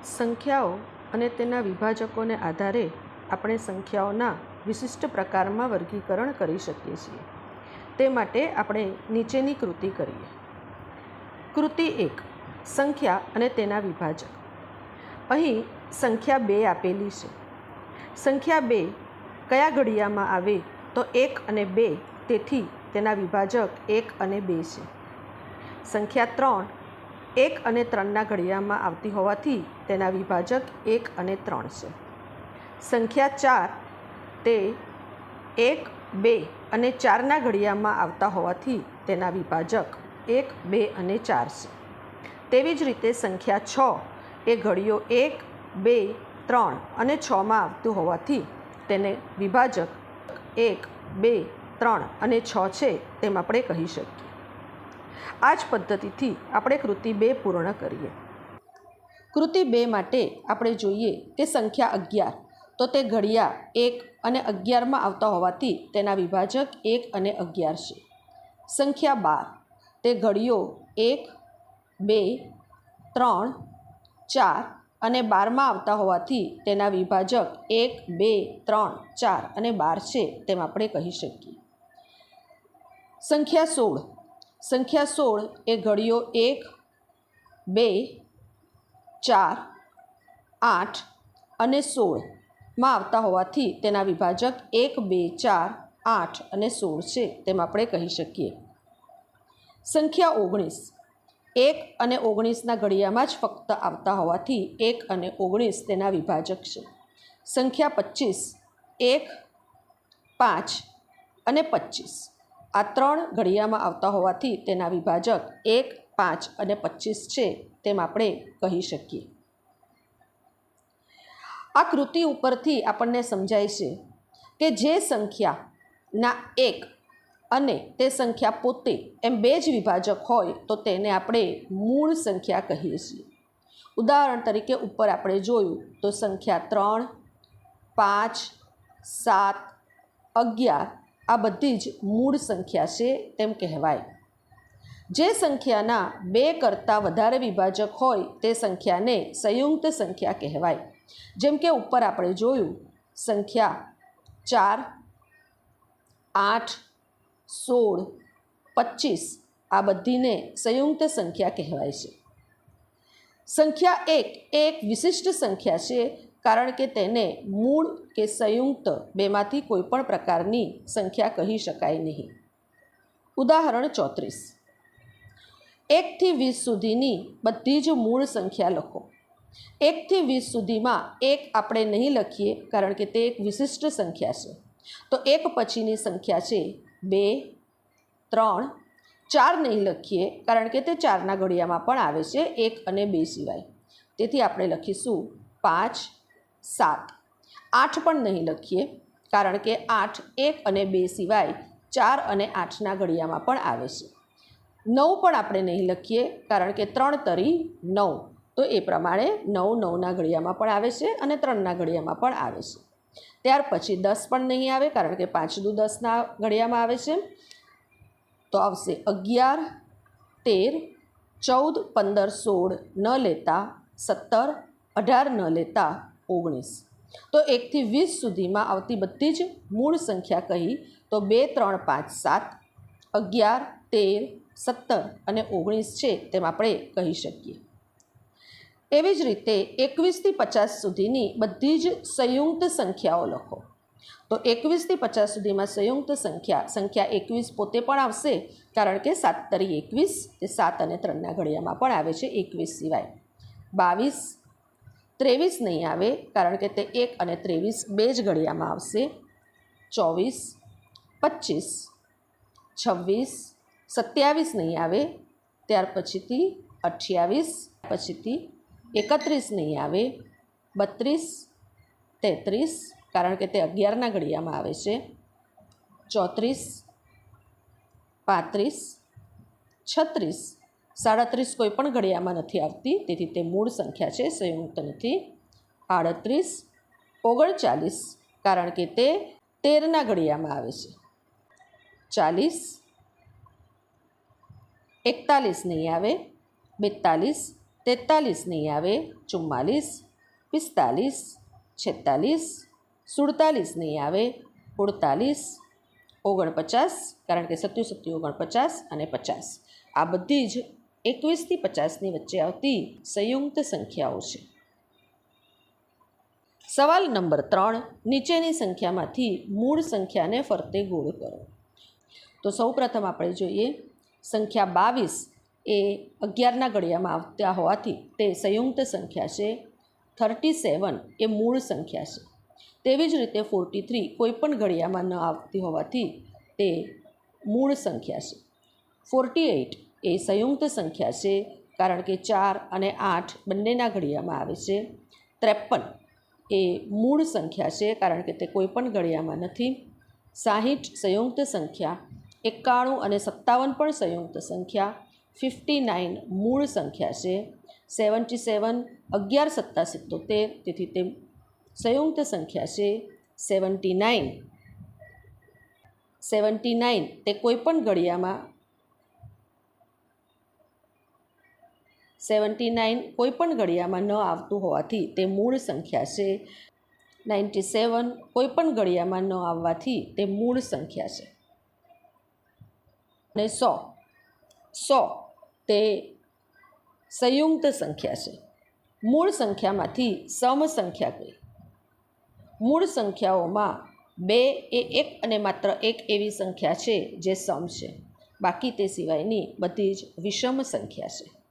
સંખ્યાઓ અને તેના વિભાજકોને આધારે આપણે સંખ્યાઓના વિશિષ્ટ પ્રકારમાં વર્ગીકરણ કરી શકીએ છીએ. તે માટે આપણે નીચેની કૃતિ કરીએ. કૃતિ 1. સંખ્યા અને તેના વિભાજક. અહીં સંખ્યા 2 આપેલી છે. સંખ્યા 2 કયા ઘડિયામાં આવે તો 1 અને 2, તેથી તેના વિભાજક 1 અને 2 છે. સંખ્યા 3 1 અને 3ના ઘડિયામાં આવતી હોવાથી તેના વિભાજક 1 અને 3 છે. સંખ્યા 4 તે 1, 2 અને 4ના ઘડિયામાં આવતા હોવાથી તેના વિભાજક 1, 2 અને 4 છે. તેવી જ રીતે સંખ્યા 6 એ ઘડિયો 1, 2, 3 અને 6માં આવતું હોવાથી તેને વિભાજક 1, 2, 3 અને 6 છે તેમ આપણે કહી શકીએ. આ જ પદ્ધતિથી આપણે કૃતિ 2 પૂર્ણ કરીએ. કૃતિ 2 માટે આપણે જોઈએ કે સંખ્યા 11 તો તે ઘડિયા 1 અને 11માં આવતા હોવાથી તેના વિભાજક 1 અને 11 છે. સંખ્યા 12 તે ઘડિયો 1, 2, 3, 4 અને 12માં આવતા હોવાથી તેના વિભાજક 1, 2, 3, 4 અને 12 છે તેમ આપણે કહી શકીએ. સંખ્યા 16 એ ઘડિયો 1, 2, 4, 8 અને 16માં આવતા હોવાથી તેના વિભાજક 1, 2, 4, 8 અને 16 છે તેમ આપણે કહી શકીએ. સંખ્યા 19 1 અને 19ના ઘડિયામાં જ ફક્ત આવતા હોવાથી 1 અને 19 તેના વિભાજક છે. સંખ્યા 25 1, 5 અને 25 આ 3 ઘડિયામાં આવતા હોવાથી તેના વિભાજક 1, 5 અને 25 છે તેમ આપણે કહી શકીએ. આ કૃતિ ઉપરથી આપણને સમજાય છે કે જે સંખ્યાના 1 અને તે સંખ્યા પોતે એમ 2 જ વિભાજક હોય તો તેને આપણે મૂળ સંખ્યા કહીએ છીએ. ઉદાહરણ તરીકે ઉપર આપણે જોયું તો સંખ્યા 3, 5, 7, 11 આ બધી જ મૂળ સંખ્યા છે તેમ કહેવાય. જે સંખ્યાના 2 કરતાં વધારે વિભાજક હોય તે સંખ્યાને સંયુક્ત સંખ્યા કહેવાય. જેમ કે ઉપર આપણે જોયું સંખ્યા 4, 8, 16, 25 આ બધીને સંયુક્ત સંખ્યા કહેવાય છે. સંખ્યા 1 એ એક વિશિષ્ટ સંખ્યા છે કારણ કે તેને મૂળ કે સંયુક્ત બેમાંથી કોઈ પણ પ્રકારની સંખ્યા કહી શકાય નહીં. ઉદાહરણ 34. 1 થી 20 સુધીની બધી જ મૂળ સંખ્યા લખો. 1 થી 20 સુધીમાં 1 આપણે નહીં લખીએ કારણ કે તે એક વિશિષ્ટ સંખ્યા છે. તો 1 પછીની સંખ્યા છે 2, 3, 4 નહીં લખીએ કારણ કે તે 4ના ઘડિયામાં પણ આવે છે 1 અને 2 સિવાય. તેથી આપણે લખીશું 5, 7. 8 પણ નહીં લખીએ કારણ કે 8 1 અને 2 સિવાય 4 અને 8ના ઘડિયામાં પણ આવે છે. 9 પણ આપણે નહીં લખીએ કારણ કે 3 તરી 9 તો એ પ્રમાણે 9 9ના ઘડિયામાં પણ આવે છે અને 3ના ઘડિયામાં પણ આવે છે. ત્યાર પછી 10 પણ નહીં આવે કારણ કે 5 દુ 10ના ઘડિયામાં આવે છે. તો આવશે 11, 13, 14, 15, 16 ન લેતા 17, 18 ન લેતા 19. તો 1 થી 20 સુધીમાં આવતી બધી જ મૂળ સંખ્યા કહી તો 2, 3, 5, 7, 11, 13, 17 અને 19 છે તેમ આપણે કહી શકીએ. એવી જ રીતે 21 થી 50 સુધીની બધી જ સંયુક્ત સંખ્યાઓ લખો. તો 21 થી 50 સુધીમાં સંયુક્ત સંખ્યા 21 પોતે પણ આવશે કારણ કે 7 તરી 21 તે 7 અને 3ના ઘડિયામાં પણ આવે છે 21 સિવાય. 22, 23 નહીં આવે કારણ કે તે 1 અને 23 બે જ ઘડિયામાં આવશે. 24, 25, 26, 27 નહીં આવે ત્યાર પછીથી 28, પછીથી 31 નહીં આવે. 32, 33 કારણ કે તે 11ના ઘડિયામાં આવે છે. 34, 35, 36, 37 કોઈ પણ ઘડિયામાં નથી આવતી તેથી તે મૂળ સંખ્યા છે સંયુક્ત નથી. 38, 39 કારણ કે તે 13ના ઘડિયામાં આવે છે. 40, 41 નહીં આવે. 42, 43 નહીં આવે, 44, 45, 46, 47 નહીં આવે, 48, 49, કારણ કે 77, 49 અને 50 આ બધી જ 21 થી 50ની વચ્ચે આવતી સંયુક્ત સંખ્યાઓ છે. સવાલ નંબર 3, નીચેની સંખ્યામાંથી મૂળ સંખ્યાને ફરતે ગોળ કરો. તો સૌપ્રથમ આપણે જોઈએ સંખ્યા 22 એ 11ના ઘડિયામાં આવતા હોવાથી તે સંયુક્ત સંખ્યા છે. 37 એ મૂળ સંખ્યા છે. તેવી જ રીતે 43 કોઈ પણ ઘડિયામાં ન આવતી હોવાથી તે મૂળ સંખ્યા છે. 48 એ સંયુક્ત સંખ્યા છે, કારણ કે 4 અને 8 બંનેના ઘડિયામાં આવે છે. 53 એ મૂળ સંખ્યા છે, કારણ કે તે કોઈ પણ ઘડિયામાં નથી. 60 સંયુક્ત સંખ્યા, 91 અને 57 પણ સંયુક્ત સંખ્યા. 59 મૂળ સંખ્યા છે. 77 11 સત્તા 77, તેથી તે સંયુક્ત સંખ્યા છે. 79 તે કોઈ પણ ઘડિયામાં 79 કોઈ પણ ઘડિયામાં ન આવતું હોવાથી તે મૂળ સંખ્યા છે. 97 કોઈ પણ ઘડિયામાં ન આવવાથી તે મૂળ સંખ્યા છે. અને 100 તે સંયુક્ત સંખ્યા છે. મૂળ સંખ્યામાંથી સમ સંખ્યા કઈ? મૂળ સંખ્યાઓમાં 2 એ 1 અને માત્ર 1 એવી સંખ્યા છે જે સમ છે. બાકી તે સિવાયની બધી જ વિષમ સંખ્યા છે.